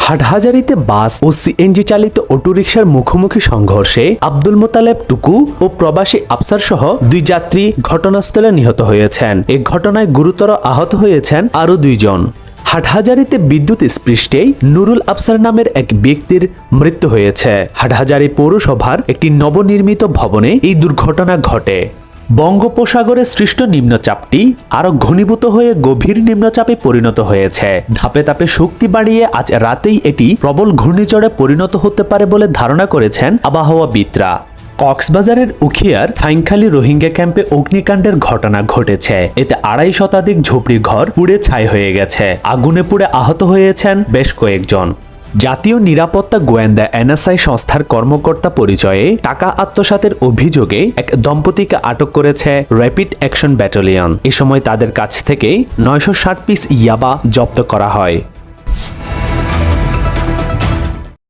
হাটহাজারীতে বাস ও CNG চালিত অটোরিকশার মুখোমুখি সংঘর্ষে আব্দুল মোতালেব টুকু ও প্রবাসী আফসার সহ 2 যাত্রী ঘটনাস্থলে নিহত হয়েছেন। এ ঘটনায় গুরুতর আহত হয়েছেন আরও 2 জন। হাটহাজারীতে বিদ্যুৎ স্পৃষ্টেই নুরুল আফসার নামের এক ব্যক্তির মৃত্যু হয়েছে। হাটহাজারী পৌরসভার একটি নবনির্মিত ভবনে এই দুর্ঘটনা ঘটে। বঙ্গোপসাগরে সৃষ্ট নিম্নচাপটি আরও ঘনীভূত হয়ে গভীর নিম্নচাপে পরিণত হয়েছে। ধাপে ধাপে শক্তি বাড়িয়ে আজ রাতেই এটি প্রবল ঘূর্ণিঝড়ে পরিণত হতে পারে বলে ধারণা করেছেন আবহাওয়াবিদরা। কক্সবাজারের উখিয়ার থাইংখালী রোহিঙ্গা ক্যাম্পে অগ্নিকাণ্ডের ঘটনা ঘটেছে। এতে 250 শতাধিক ঝুপড়ি ঘর পুড়ে ছাই হয়ে গেছে। আগুনে পুড়ে আহত হয়েছেন বেশ কয়েকজন। জাতীয় নিরাপত্তা গোয়েন্দা এনএসআই সংস্থার কর্মকর্তা পরিচয়ে টাকা আত্মসাতের অভিযোগে এক দম্পতিকে আটক করেছে র্যাপিড অ্যাকশন ব্যাটালিয়ন। এ সময় তাদের কাছ থেকে 960 পিস ইয়াবা জব্দ করা হয়।